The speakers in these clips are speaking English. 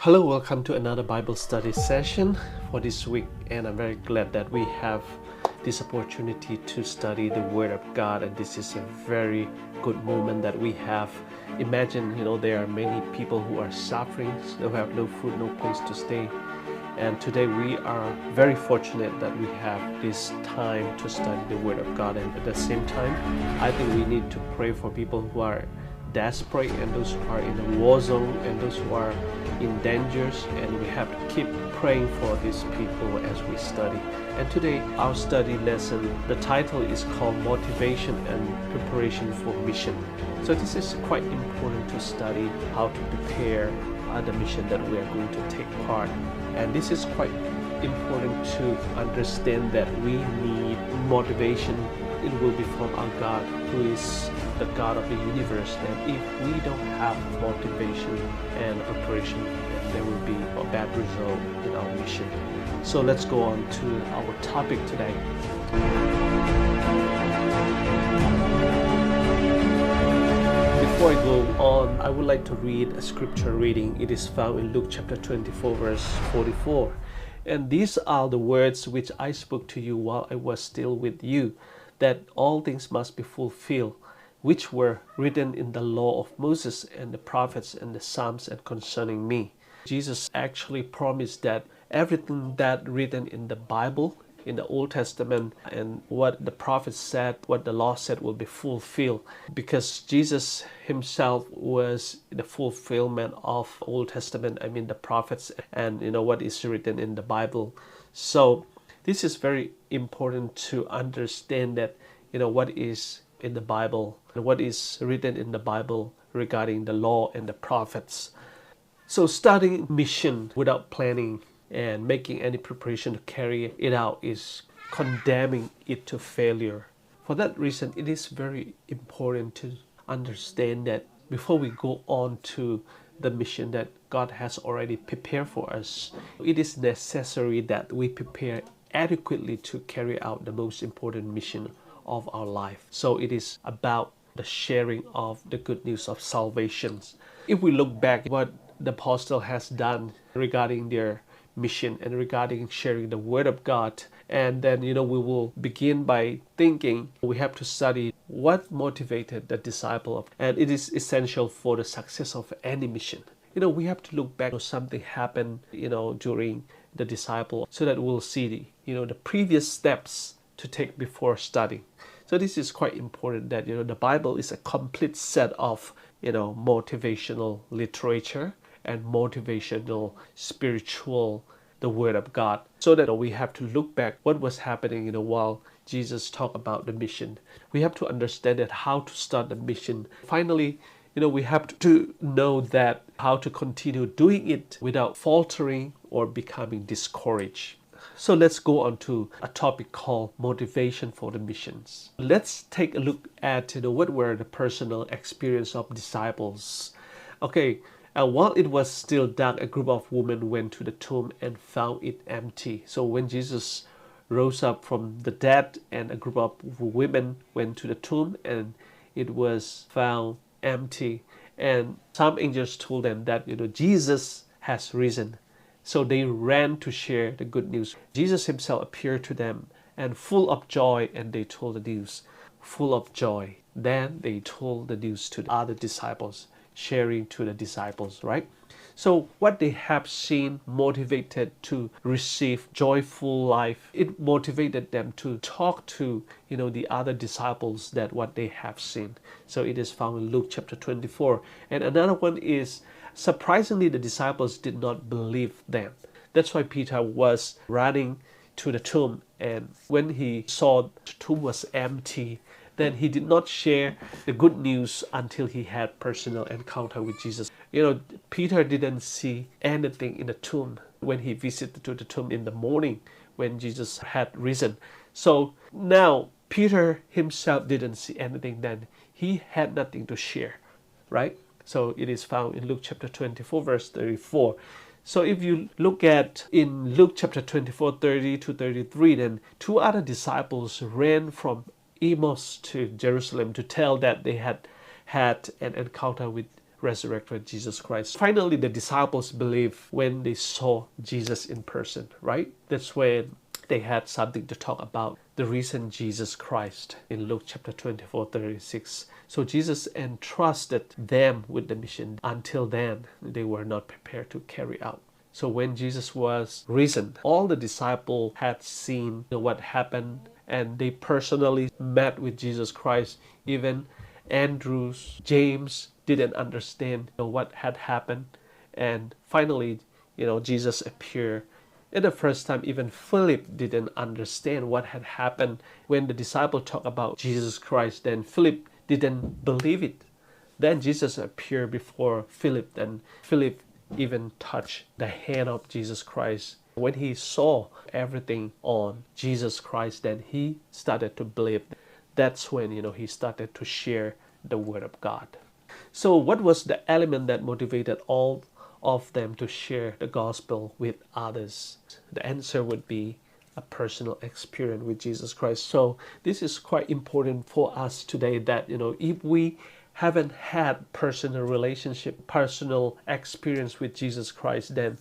Hello, welcome to another Bible study session for this week, and I'm very glad that we have this opportunity to study the Word of God, and this is a very good moment that we have. Imagine, there are many people who are suffering, who have no food, no place to stay, and today we are very fortunate that we have this time to study the Word of God, and at the same time, I think we need to pray for people who are desperate and those who are in the war zone and those who are in dangers, and we have to keep praying for these people as we study. And today our study lesson, the title is called Motivation and Preparation for Mission. So this is quite important to study how to prepare the mission that we are going to take part. And this is quite important to understand that we need motivation. It will be from our God, who is the God of the universe. And if we don't have motivation and preparation, then there will be a bad result in our mission. So let's go on to our topic today. Before I go on, I would like to read a scripture reading. It is found in Luke chapter 24, verse 44. And these are the words which I spoke to you while I was still with you, that all things must be fulfilled, which were written in the law of Moses and the prophets and the Psalms and concerning me. Jesus actually promised that everything that written in the Bible, in the Old Testament, and what the prophets said, what the law said will be fulfilled, because Jesus himself was the fulfillment of Old Testament, the prophets and what is written in the Bible. So this is very important to understand that what is in the Bible and what is written in the Bible regarding the law and the prophets. So starting mission without planning and making any preparation to carry it out is condemning it to failure. For that reason, it is very important to understand that before we go on to the mission that God has already prepared for us, it is necessary that we prepare adequately to carry out the most important mission of our life. So it is about the sharing of the good news of salvation. If we look back at what the apostle has done regarding their mission and regarding sharing the Word of God, and then we will begin by thinking we have to study what motivated the disciple, and it is essential for the success of any mission. We have to look back. Something happened during the disciple, so that we'll see the previous steps to take before studying. So this is quite important, that the Bible is a complete set of motivational literature and motivational spiritual, the Word of God, so that we have to look back what was happening while Jesus talked about the mission. We have to understand that how to start the mission. Finally, we have to know that how to continue doing it without faltering or becoming discouraged. So let's go on to a topic called motivation for the missions. Let's take a look at what were the personal experience of disciples. Okay, while it was still dark, a group of women went to the tomb and found it empty. So when Jesus rose up from the dead, and a group of women went to the tomb and it was found empty, and some angels told them that Jesus has risen. So they ran to share the good news. Jesus himself appeared to them, and full of joy, and they told the news. Full of joy. Then they told the news to the other disciples, sharing to the disciples, right? So what they have seen motivated to receive joyful life. It motivated them to talk to the other disciples that what they have seen. So it is found in Luke chapter 24. And another one is, surprisingly, the disciples did not believe them. That's why Peter was running to the tomb, and when he saw the tomb was empty, then he did not share the good news until he had personal encounter with Jesus. Peter didn't see anything in the tomb when he visited to the tomb in the morning when Jesus had risen. So now Peter himself didn't see anything, then he had nothing to share, right? So it is found in Luke chapter 24, verse 34. So if you look at in Luke chapter 24, 30 to 33, then two other disciples ran from Emmaus to Jerusalem to tell that they had an encounter with resurrected Jesus Christ. Finally, the disciples believed when they saw Jesus in person, right? That's when they had something to talk about, the risen Jesus Christ in Luke chapter 24:36. So Jesus entrusted them with the mission. Until then, they were not prepared to carry out. So when Jesus was risen, all the disciples had seen what happened, and they personally met with Jesus Christ. Even Andrew, James didn't understand what had happened. And finally, Jesus appeared. And the first time, even Philip didn't understand what had happened. When the disciple talked about Jesus Christ, then Philip didn't believe it. Then Jesus appeared before Philip, and Philip even touched the hand of Jesus Christ. When he saw everything on Jesus Christ, then he started to believe. That's when, he started to share the word of God. So what was the element that motivated all of them to share the gospel with others? The answer would be a personal experience with Jesus Christ. So this is quite important for us today, that if we haven't had personal relationship, personal experience with Jesus Christ, then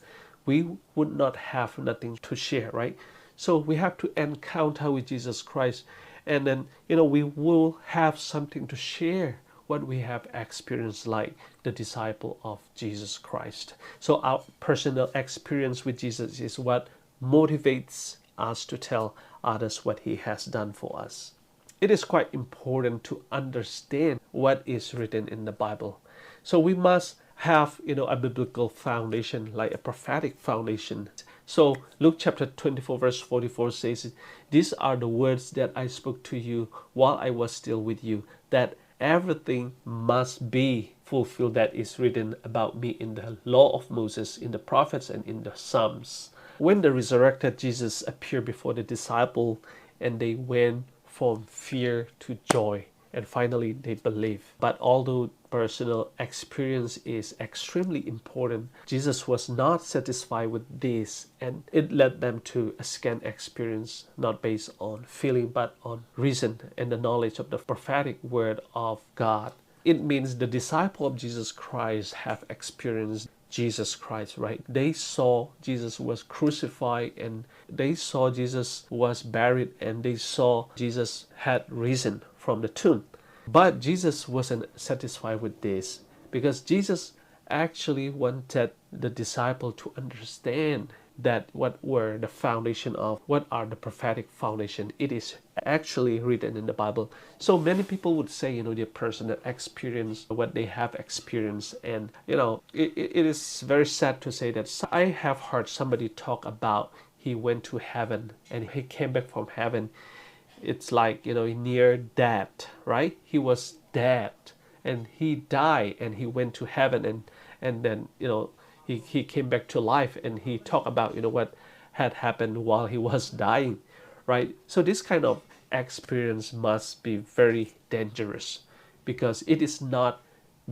we would not have nothing to share, right? So we have to encounter with Jesus Christ, and then we will have something to share what we have experienced, like the disciple of Jesus Christ. So our personal experience with Jesus is what motivates us to tell others what he has done for us. It is quite important to understand what is written in the Bible. So we must have a biblical foundation, like a prophetic foundation. So Luke chapter 24 verse 44 says, "These are the words that I spoke to you while I was still with you, that everything must be fulfilled that is written about me in the law of Moses, in the prophets, and in the Psalms." When the resurrected Jesus appeared before the disciple, and they went from fear to joy, and finally they believed. But although personal experience is extremely important, Jesus was not satisfied with this, and it led them to a scant experience, not based on feeling but on reason and the knowledge of the prophetic word of God. It means the disciple of Jesus Christ have experienced Jesus Christ, right? They saw Jesus was crucified, and they saw Jesus was buried, and they saw Jesus had risen from the tomb. But Jesus wasn't satisfied with this, because Jesus actually wanted the disciple to understand that what were the foundation of, what are the prophetic foundation. It is actually written in the Bible. So many people would say, their personal experience, what they have experienced. And, it is very sad to say that I have heard somebody talk about he went to heaven and he came back from heaven. It's like, near death, right? He was dead and he died and he went to heaven, and then, he came back to life, and he talked about, what had happened while he was dying, right? So this kind of experience must be very dangerous, because it is not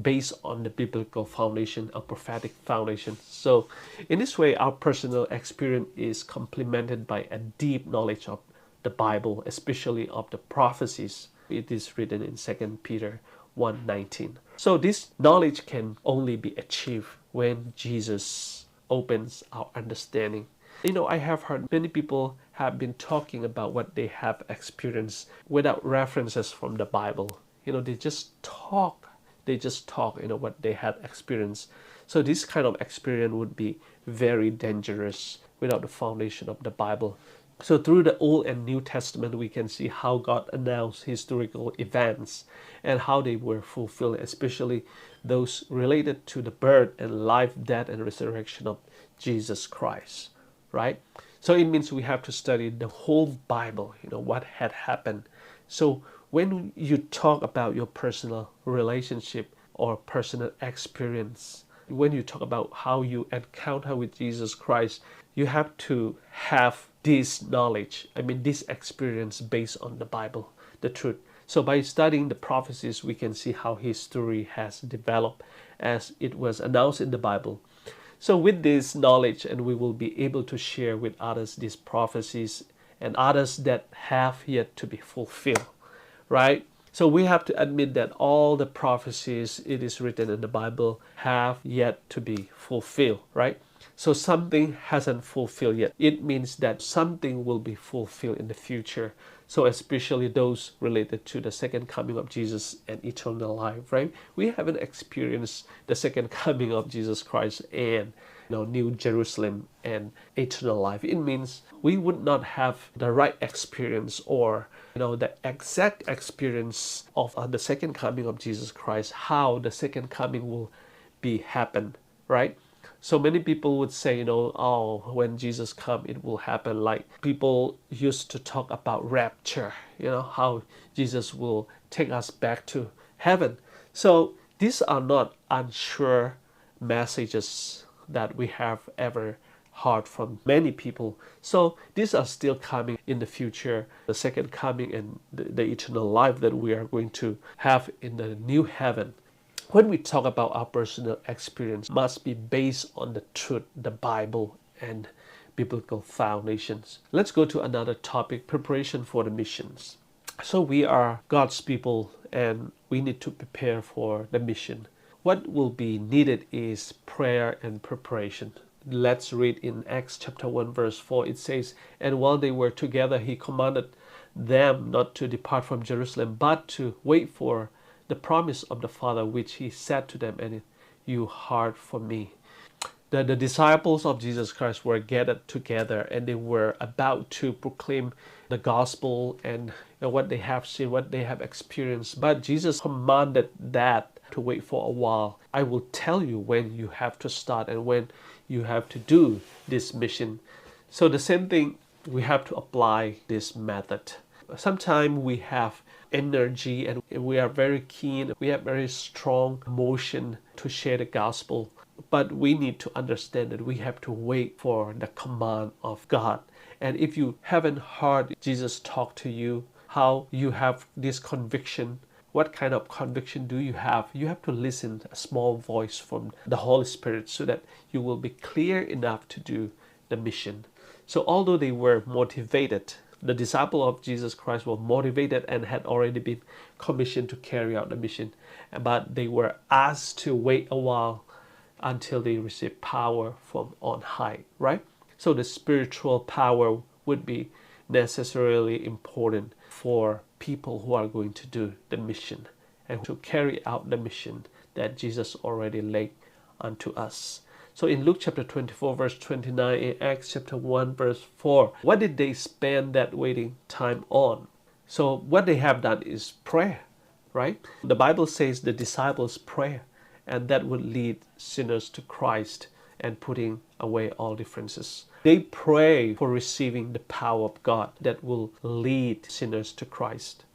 based on the biblical foundation or prophetic foundation. So in this way, our personal experience is complemented by a deep knowledge of the Bible, especially of the prophecies. It is written in 2 Peter 1:19. So this knowledge can only be achieved when Jesus opens our understanding. I have heard many people have been talking about what they have experienced without references from the Bible. They just talk. What they had experienced. So this kind of experience would be very dangerous without the foundation of the Bible. So through the Old and New Testament, we can see how God announced historical events and how they were fulfilled, especially those related to the birth and life, death, and resurrection of Jesus Christ, right? So it means we have to study the whole Bible, what had happened. So when you talk about your personal relationship or personal experience, when you talk about how you encounter with Jesus Christ, you have to have this knowledge, this experience based on the Bible, the truth. So by studying the prophecies, we can see how history has developed as it was announced in the Bible. So with this knowledge, and we will be able to share with others these prophecies and others that have yet to be fulfilled, right? So we have to admit that all the prophecies it is written in the Bible have yet to be fulfilled, right? So something hasn't fulfilled yet. It means that something will be fulfilled in the future. So especially those related to the second coming of Jesus and eternal life, right? We haven't experienced the second coming of Jesus Christ and New Jerusalem and eternal life. It means we would not have the right experience or the exact experience of the second coming of Jesus Christ, how the second coming will be happen, right? So many people would say, oh, when Jesus come, it will happen. Like people used to talk about rapture, how Jesus will take us back to heaven. So these are not unsure messages that we have ever heard from many people. So these are still coming in the future, the second coming and the eternal life that we are going to have in the new heaven. When we talk about our personal experience, must be based on the truth, the Bible, and biblical foundations. Let's go to another topic, preparation for the missions. So we are God's people and we need to prepare for the mission. What will be needed is prayer and preparation. Let's read in Acts chapter 1 verse 4. It says, "And while they were together, he commanded them not to depart from Jerusalem, but to wait for the promise of the Father, which he said to them, and you heard from me." The disciples of Jesus Christ were gathered together and they were about to proclaim the gospel and what they have seen, what they have experienced. But Jesus commanded that to wait for a while. I will tell you when you have to start and when you have to do this mission. So the same thing, we have to apply this method. Sometimes we have energy and we are very keen, we have very strong emotion to share the gospel. But we need to understand that we have to wait for the command of God. And if you haven't heard Jesus talk to you, how you have this conviction, what kind of conviction do you have? You have to listen to a small voice from the Holy Spirit so that you will be clear enough to do the mission. So although they were motivated, the disciples of Jesus Christ were motivated and had already been commissioned to carry out the mission, but they were asked to wait a while until they receive power from on high, right? So the spiritual power would be necessarily important for people who are going to do the mission and to carry out the mission that Jesus already laid unto us. So in Luke chapter 24 verse 29, in Acts chapter 1 verse 4, what did they spend that waiting time on? So what they have done is prayer, right? The Bible says the disciples pray, and that would lead sinners to Christ and putting away all differences. They pray for receiving the power of God that will lead sinners to Christ,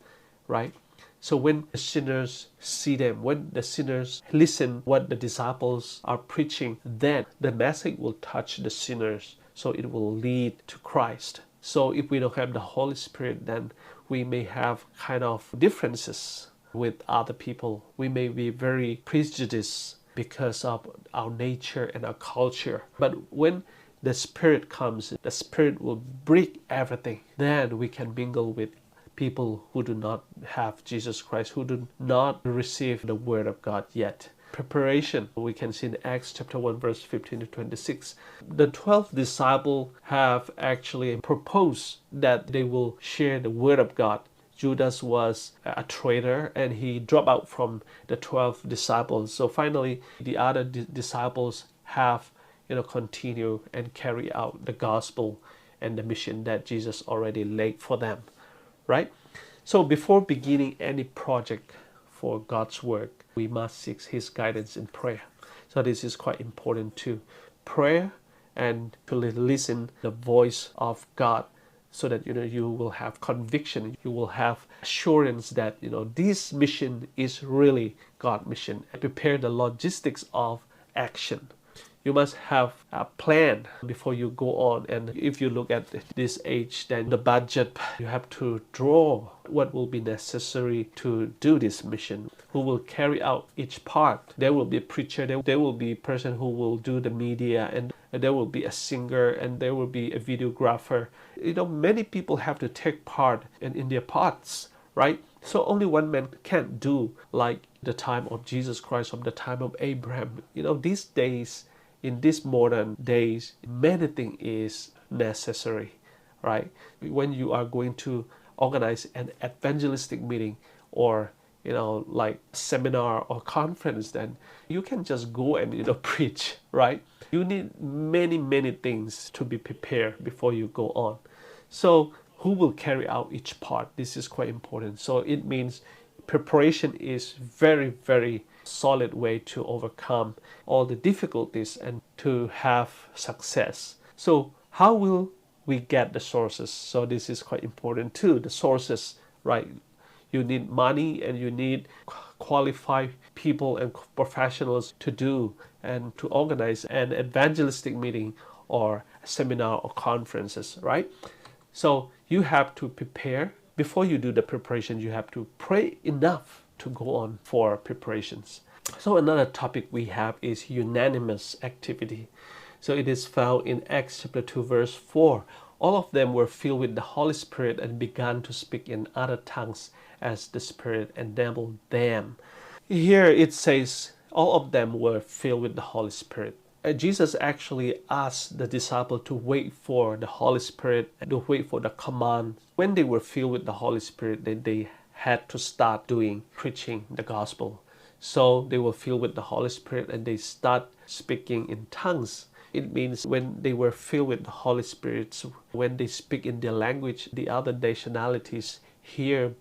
right? So when the sinners see them, when the sinners listen what the disciples are preaching, then the message will touch the sinners, so it will lead to Christ. So if we don't have the Holy Spirit, then we may have kind of differences with other people. We may be very prejudiced because of our nature and our culture. But when the Spirit comes, the Spirit will break everything. Then we can mingle with people who do not have Jesus Christ, who do not receive the Word of God yet. Preparation, we can see in Acts chapter 1 verse 15 to 26. The 12 disciples have actually proposed that they will share the Word of God. Judas was a traitor and he dropped out from the 12 disciples. So finally, the other disciples have continue and carry out the gospel and the mission that Jesus already laid for them, right? So before beginning any project for God's work, we must seek His guidance in prayer. So this is quite important too. Prayer and to listen the voice of God, so that you will have conviction, you will have assurance that this mission is really God's mission. Prepare the logistics of action. You must have a plan before you go on. And if you look at this age, then the budget, you have to draw what will be necessary to do this mission, who will carry out each part. There will be a preacher, there will be a person who will do the media, and there will be a singer, and there will be a videographer. Many people have to take part in their parts, right? So only one man can't do like the time of Jesus Christ, of the time of Abraham. These days, in these modern days, many things is necessary, right? When you are going to organize an evangelistic meeting or like seminar or conference, then you can just go and preach, right? You need many things to be prepared before you go on. So who will carry out each part? This is quite important. So it means preparation is very solid way to overcome all the difficulties and to have success. So how will we get the sources? So this is quite important too. The sources, right? You need money and you need qualified people and professionals to do and to organize an evangelistic meeting or a seminar or conferences, right? So you have to prepare. Before you do the preparation, you have to pray enough to go on for preparations. So another topic we have is unanimous activity. So it is found in Acts chapter 2 verse 4. All of them were filled with the Holy Spirit and began to speak in other tongues as the Spirit enabled them. Here it says all of them were filled with the Holy Spirit. Jesus actually asked the disciple to wait for the Holy Spirit and to wait for the command. When they were filled with the Holy Spirit, then they had to start preaching the gospel. So they were filled with the Holy Spirit and they start speaking in tongues. It means when they were filled with the Holy Spirit, when they speak in their language, the other nationalities hear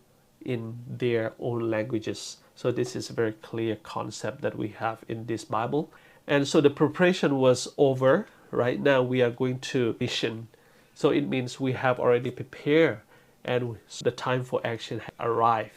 in their own languages. So this is a very clear concept that we have in this Bible. And so the preparation was over. Right now we are going to mission. So it means we have already prepared and the time for action arrived.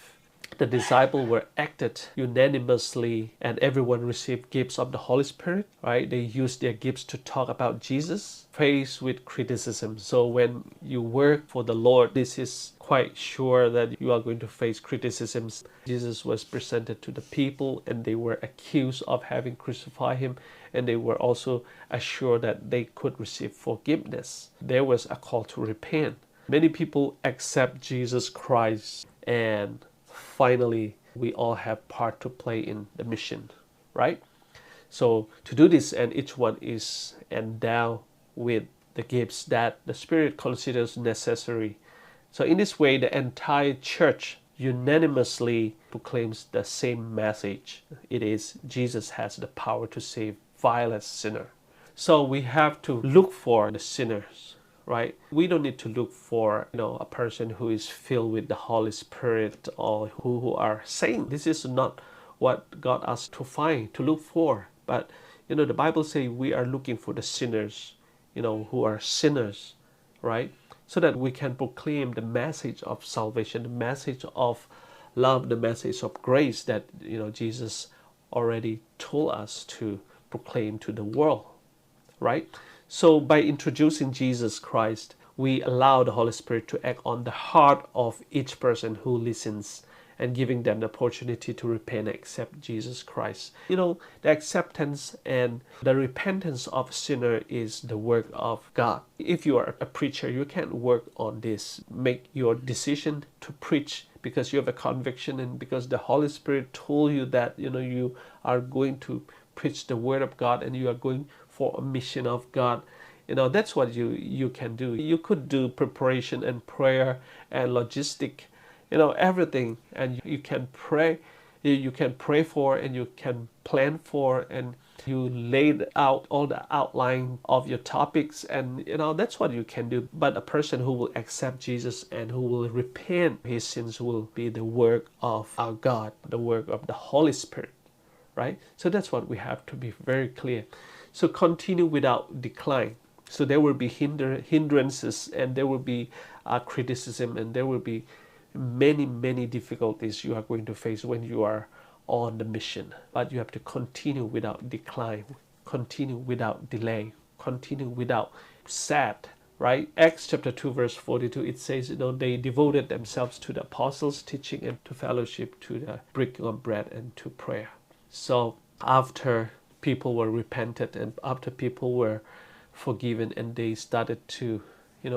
The disciples were acted unanimously and everyone received gifts of the Holy Spirit, right? They used their gifts to talk about Jesus, faced with criticism. So when you work for the Lord, this is quite sure that you are going to face criticisms. Jesus was presented to the people and they were accused of having crucified him, and they were also assured that they could receive forgiveness. There was a call to repent. Many people accept Jesus Christ, and finally we all have part to play in the mission, right? So to do this, and each one is endowed with the gifts that the Spirit considers necessary. So in this way, the entire church unanimously proclaims the same message. It is Jesus has the power to save vilest sinner. So we have to look for the sinners, right? We don't need to look for a person who is filled with the Holy Spirit or who are saints. This is not what God asked to look for. But the Bible says we are looking for the sinners, who are sinners, right? So that we can proclaim the message of salvation, the message of love, the message of grace that Jesus already told us to proclaim to the world, right? So by introducing Jesus Christ, we allow the Holy Spirit to act on the heart of each person who listens and giving them the opportunity to repent and accept Jesus Christ. The acceptance and the repentance of a sinner is the work of God. If you are a preacher, you can't work on this. Make your decision to preach because you have a conviction and because the Holy Spirit told you that you are going to preach the word of God and you are going for a mission of God. That's what you can do. You could do preparation and prayer and logistic, everything, and you can pray. You can pray for and you can plan for, and you laid out all the outline of your topics, and that's what you can do. But a person who will accept Jesus and who will repent his sins will be the work of our God, the work of the Holy Spirit, right? So that's what we have to be very clear. So continue without decline. So there will be hindrances and there will be criticism and there will be many difficulties you are going to face when you are on the mission. But you have to continue without decline, continue without delay, continue without sad, right? Acts chapter 2 verse 42, it says, they devoted themselves to the apostles' teaching and to fellowship, to the breaking of bread and to prayer. So after people were repented and after people were forgiven and they started to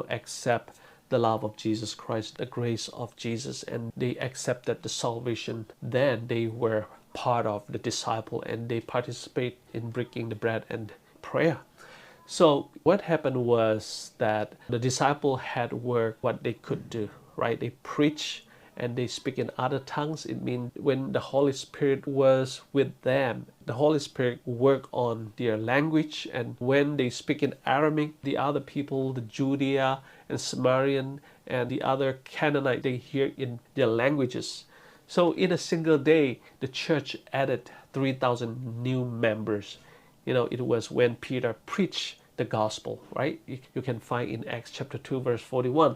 accept the love of Jesus Christ, the grace of Jesus, and they accepted the salvation, then they were part of the disciple and they participate in breaking the bread and prayer. So what happened was that the disciple had worked what they could do, right? They preach and they speak in other tongues. It means when the Holy Spirit was with them, the Holy Spirit worked on their language. And when they speak in Aramaic, the other people, the Judea and Samaritan and the other Canaanite, they hear in their languages. So in a single day, the church added 3,000 new members. It was when Peter preached the gospel, right? You can find in Acts chapter 2, verse 41.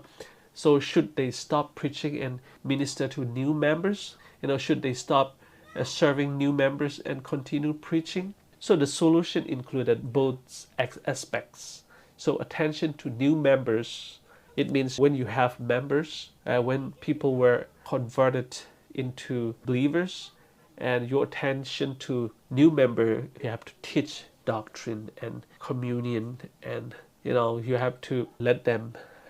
So should they stop preaching and minister to new members? Should they stop serving new members and continue preaching? So the solution included both aspects. So attention to new members, it means when you have members, when people were converted into believers, and your attention to new member, you have to teach doctrine and communion, and you have to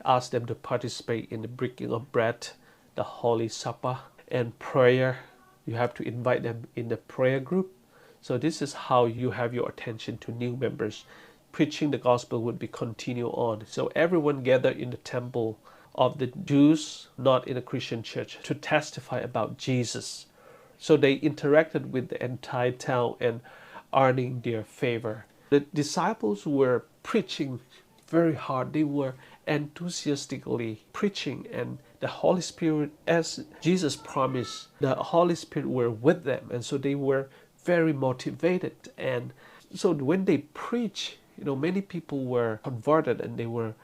ask them to participate in the breaking of bread, the Holy Supper, and prayer. You have to invite them in the prayer group. So this is how you have your attention to new members. Preaching the gospel would be continue on. So everyone gathered in the temple of the Jews, not in a Christian church, to testify about Jesus. So they interacted with the entire town and earning their favor. The disciples were preaching very hard. They were enthusiastically preaching, and the Holy Spirit, as Jesus promised, the Holy Spirit were with them, and so they were very motivated. And so when they preach, many people were converted, and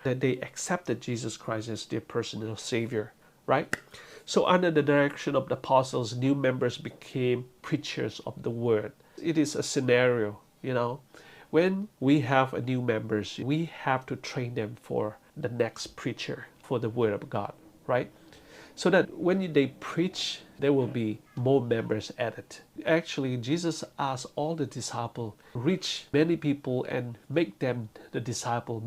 they accepted Jesus Christ as their personal Savior, right? So under the direction of the apostles, new members became preachers of the word. It is a scenario, when we have a new members, we have to train them for the next preacher, for the word of God, right? So that when they preach, there will be more members added. Actually, Jesus asked all the disciples, reach many people and make them disciple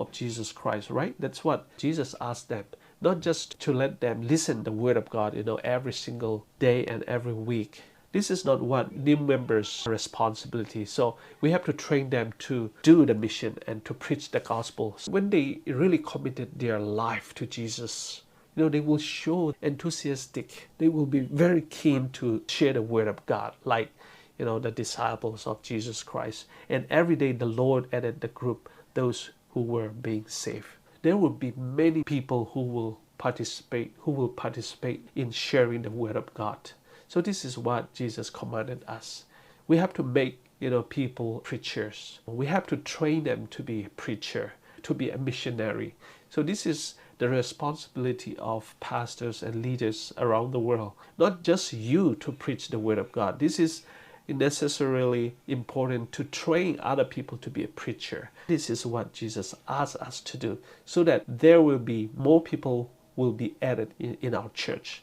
of Jesus Christ, right? That's what Jesus asked them. Not just to let them listen the word of God, every single day and every week. This is not what new members' responsibility. So we have to train them to do the mission and to preach the gospel. So when they really committed their life to Jesus, they will show enthusiastic. They will be very keen to share the word of God, like the disciples of Jesus Christ. And every day the Lord added the group, those who were being saved. There will be many people who will participate in sharing the word of God. So this is what Jesus commanded us. We have to make people preachers. We have to train them to be a preacher, to be a missionary. So this is the responsibility of pastors and leaders around the world. Not just you to preach the word of God. This is necessarily important to train other people to be a preacher. This is what Jesus asked us to do, so that there will be more people will be added in our church.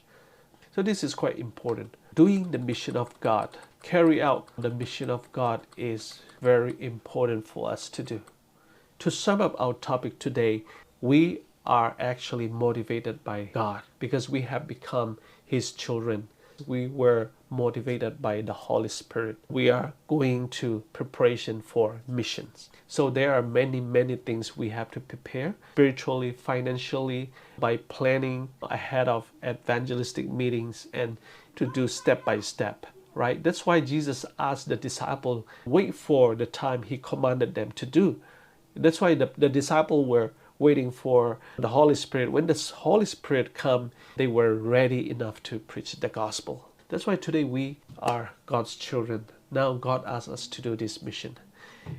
So this is quite important. Doing the mission of God, carry out the mission of God is very important for us to do. To sum up our topic today, we are actually motivated by God because we have become His children. We were motivated by the Holy Spirit. We are going to preparation for missions. So there are many things we have to prepare spiritually, financially, by planning ahead of evangelistic meetings and to do step by step, right? That's why Jesus asked the disciple, wait for the time He commanded them to do. That's why the disciples were waiting for the Holy Spirit. When the Holy Spirit come, they were ready enough to preach the gospel. That's why today we are God's children. Now God asks us to do this mission.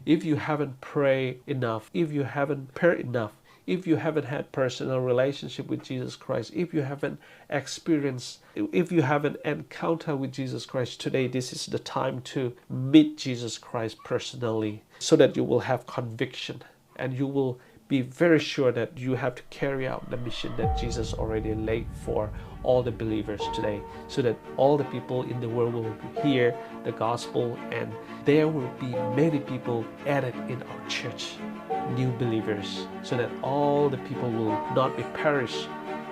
If you haven't prayed enough, if you haven't prayed enough, if you haven't had personal relationship with Jesus Christ, if you haven't experienced, if you haven't encountered with Jesus Christ, today this is the time to meet Jesus Christ personally, so that you will have conviction and you will be very sure that you have to carry out the mission that Jesus already laid for all the believers today, so that all the people in the world will hear the gospel, and there will be many people added in our church, new believers, so that all the people will not be perished,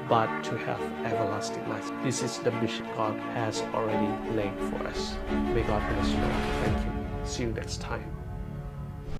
but to have everlasting life. This is the mission God has already laid for us. May God bless you all. Thank you. See you next time.